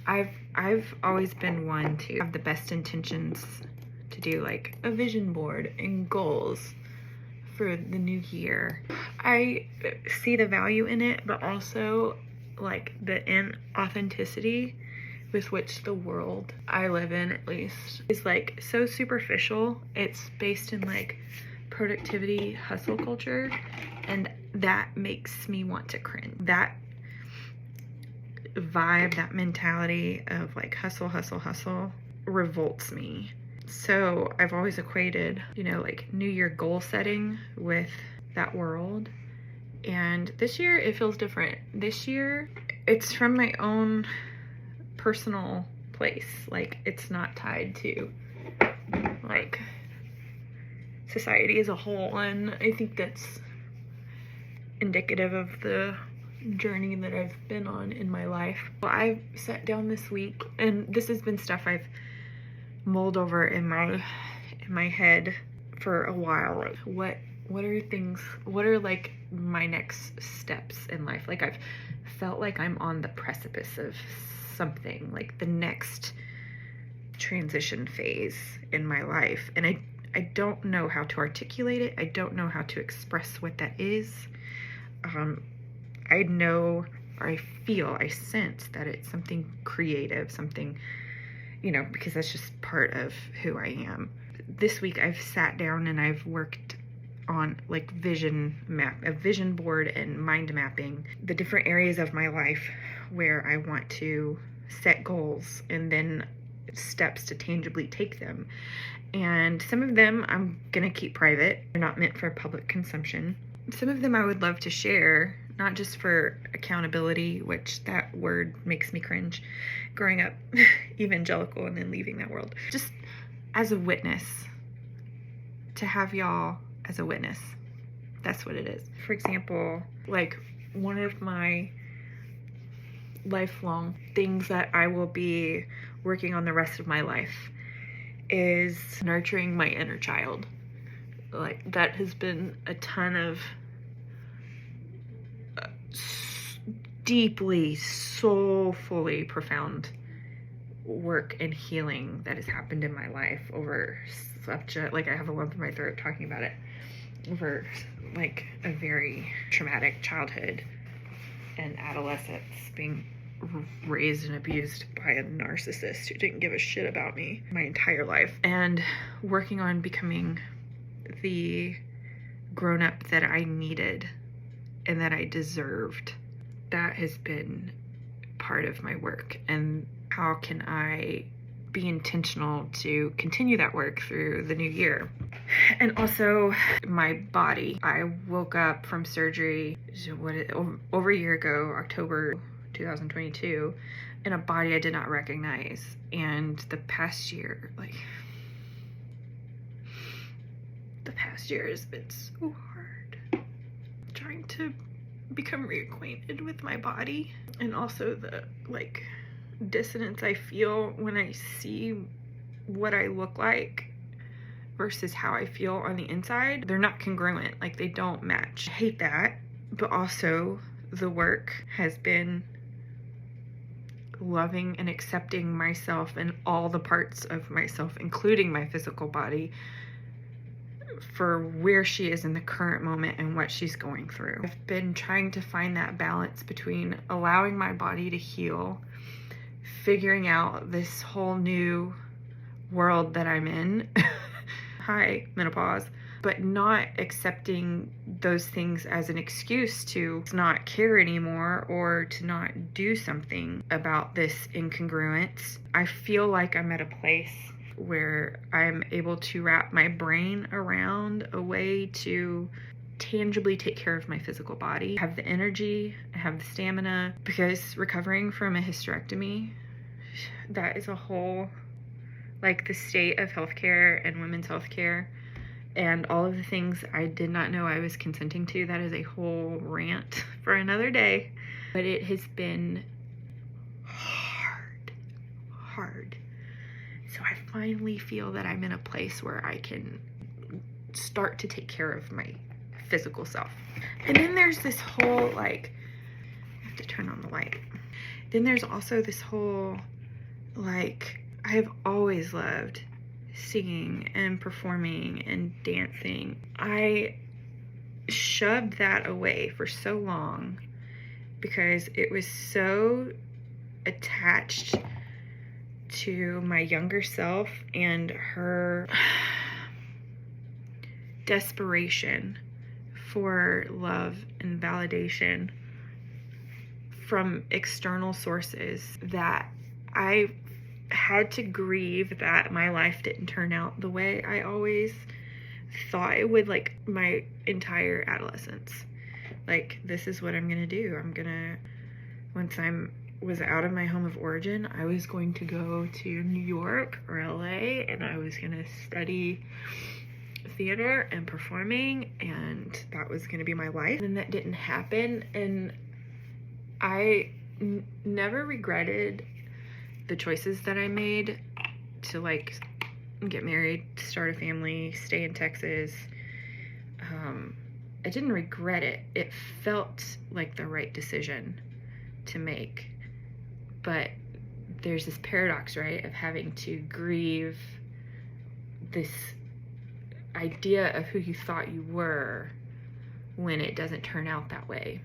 I've always been one to have the best intentions to do like a vision board and goals for the new year. I see the value in it, but also like the inauthenticity with which the world I live in, at least, is like so superficial. It's based in like productivity hustle culture, and that makes me want to cringe. That vibe, that mentality of like hustle, hustle, hustle revolts me. So I've always equated, you know, like New Year goal setting with that world. And this year it feels different. This year it's from my own personal place. Like it's not tied to like society as a whole. And I think that's indicative of the journey that I've been on in my life. Well, I've sat down this week, and this has been stuff I've mulled over in my head for a while. Like what are like my next steps in life? Like I've felt like I'm on the precipice of something, like the next transition phase in my life, and I don't know how to articulate it. I don't know how to express what that is. I know, or I sense that it's something creative, something, you know, because that's just part of who I am. This week I've sat down and I've worked on like a vision board and mind mapping the different areas of my life where I want to set goals and then steps to tangibly take them. And some of them I'm gonna keep private. They're not meant for public consumption. Some of them I would love to share, not just for accountability, which that word makes me cringe, growing up evangelical and then leaving that world, just as a witness, to have y'all as a witness. That's what it is. For example, like one of my lifelong things that I will be working on the rest of my life is nurturing my inner child. Like that has been a ton of deeply, soulfully profound work and healing that has happened in my life over such a, like I have a lump in my throat talking about it, over like a very traumatic childhood and adolescence, being raised and abused by a narcissist who didn't give a shit about me my entire life, and working on becoming the grown-up that I needed and that I deserved. That has been part of my work. And how can I be intentional to continue that work through the new year? And also my body. I woke up from surgery over a year ago, October 2022, in a body I did not recognize. And the past year has been so hard trying to become reacquainted with my body, and also the like dissonance I feel when I see what I look like versus how I feel on the inside. They're not congruent, like they don't match. I hate that, but also the work has been loving and accepting myself and all the parts of myself, including my physical body, for where she is in the current moment and what she's going through. I've been trying to find that balance between allowing my body to heal, figuring out this whole new world that I'm in, hi, menopause, but not accepting those things as an excuse to not care anymore or to not do something about this incongruence. I feel like I'm at a place where I'm able to wrap my brain around a way to tangibly take care of my physical body. I have the energy, I have the stamina, because recovering from a hysterectomy, that is a whole, like the state of healthcare and women's healthcare and all of the things I did not know I was consenting to, that is a whole rant for another day. But it has been hard. So I finally feel that I'm in a place where I can start to take care of my physical self. And then there's this whole, like, I have to turn on the light. Then there's also this whole Like, I've always loved singing and performing and dancing. I shoved that away for so long because it was so attached to my younger self and her desperation for love and validation from external sources that I had to grieve that my life didn't turn out the way I always thought it would, like my entire adolescence. Like, this is what I'm gonna do. Once I was out of my home of origin, I was going to go to New York or LA, and I was gonna study theater and performing, and that was gonna be my life. And that didn't happen, and I never regretted the choices that I made to, like, get married, start a family, stay in Texas. I didn't regret it. It felt like the right decision to make. But there's this paradox, right, of having to grieve this idea of who you thought you were when it doesn't turn out that way.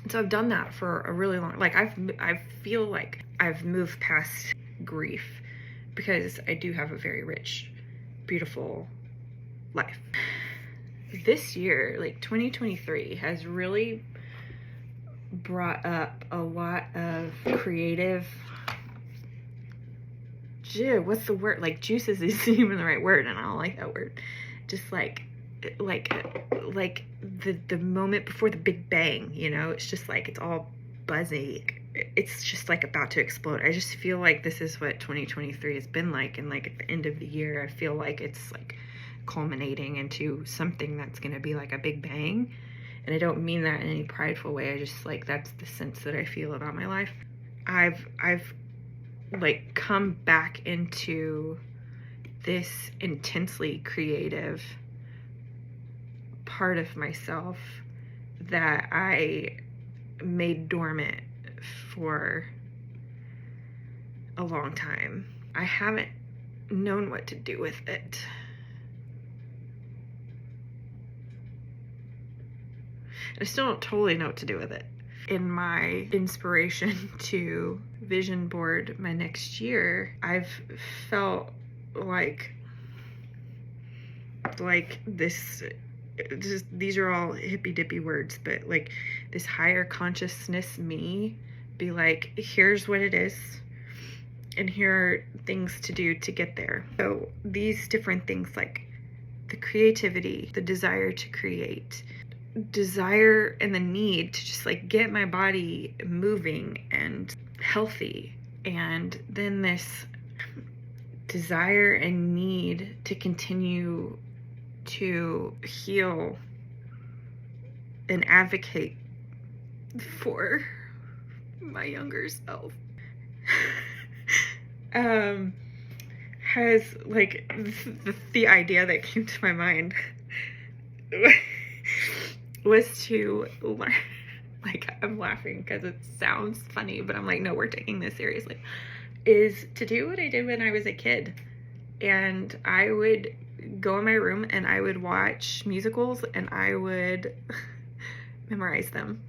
And so I've done that for a really long, like, I feel like I've moved past grief because I do have a very rich, beautiful life. This year, like 2023, has really brought up a lot of creative, what's the word? Like, juices isn't even the right word, and I don't like that word. Just like the moment before the Big Bang, you know? It's just like, it's all buzzy. It's just like about to explode. I just feel like this is what 2023 has been like, and like at the end of the year, I feel like it's like culminating into something that's gonna be like a big bang. And I don't mean that in any prideful way. I just, like, that's the sense that I feel about my life. I've like come back into this intensely creative part of myself that I made dormant for a long time. I haven't known what to do with it. I still don't totally know what to do with it. In my inspiration to vision board my next year, I've felt like this, just, these are all hippy dippy words, but like this higher consciousness me be like, here's what it is, and here are things to do to get there. So these different things, like the creativity, the desire to create, desire and the need to just like get my body moving and healthy, and then this desire and need to continue to heal and advocate for my younger self has, like, the idea that came to my mind was to learn, like, I'm laughing because it sounds funny, but I'm like, no, we're taking this seriously, is to do what I did when I was a kid. And I would go in my room and I would watch musicals and I would memorize them.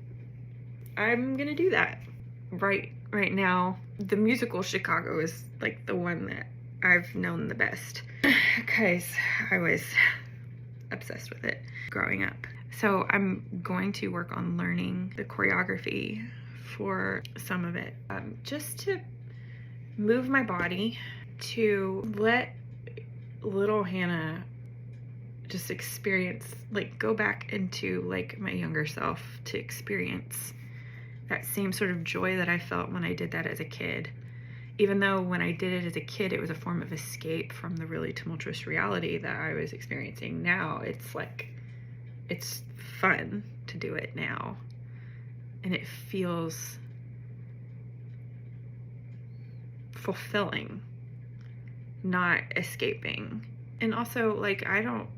I'm gonna do that right now. The musical Chicago is like the one that I've known the best because I was obsessed with it growing up. So I'm going to work on learning the choreography for some of it, just to move my body, to let little Hannah just experience, like, go back into like my younger self, to experience that same sort of joy that I felt when I did that as a kid. Even though when I did it as a kid, it was a form of escape from the really tumultuous reality that I was experiencing. Now it's like, it's fun to do it now. And it feels fulfilling, not escaping. And also, like, I don't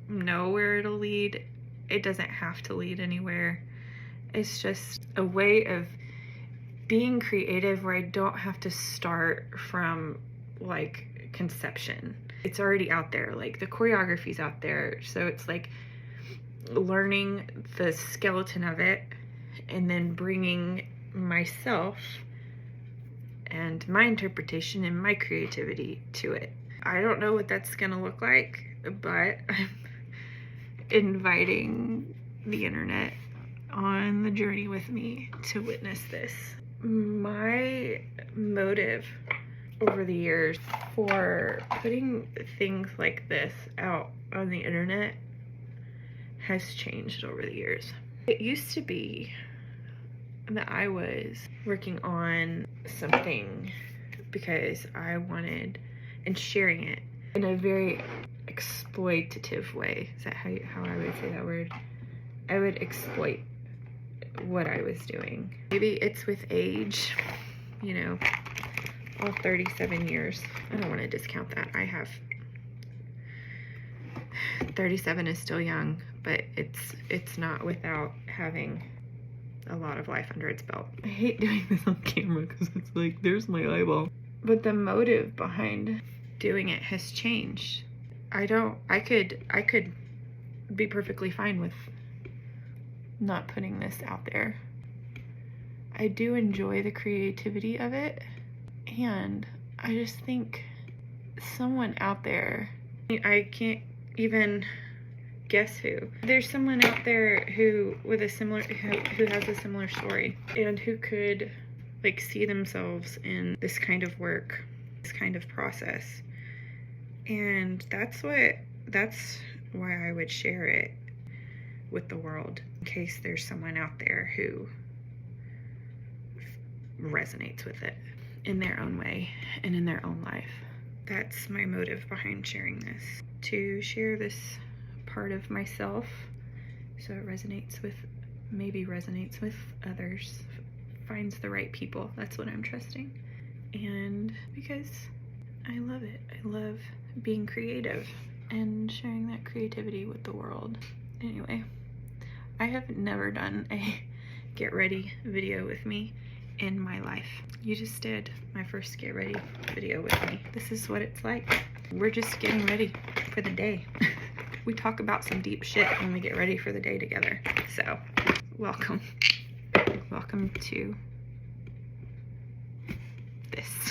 know where it'll lead. It doesn't have to lead anywhere. It's just a way of being creative where I don't have to start from like conception. It's already out there, like the choreography's out there, so it's like learning the skeleton of it and then bringing myself and my interpretation and my creativity to it. I don't know what that's gonna look like, but I'm inviting the internet on the journey with me to witness this. My motive over the years for putting things like this out on the internet has changed over the years. It used to be that I was working on something because I wanted, and sharing it in a very exploitative way. Is that how I would say that word? I would exploit what I was doing. Maybe it's with age, you know, all 37 years. I don't want to discount that. I have 37 is still young, but it's not without having a lot of life under its belt. I hate doing this on camera because it's like, there's my eyeball. But the motive behind doing it has changed. I could be perfectly fine with not putting this out there. I do enjoy the creativity of it, and I just think someone out there, I can't even guess who. There's someone out there who has a similar story, and who could like see themselves in this kind of work, this kind of process. And that's why I would share it with the world, in case there's someone out there who resonates with it in their own way and in their own life. That's my motive behind sharing this, to share this part of myself so it maybe resonates with others, finds the right people. That's what I'm trusting. And because I love it. I love being creative and sharing that creativity with the world. Anyway, I have never done a get ready video with me in my life. You just did my first get ready video with me. This is what it's like. We're just getting ready for the day. We talk about some deep shit when we get ready for the day together. So, welcome. Welcome to this.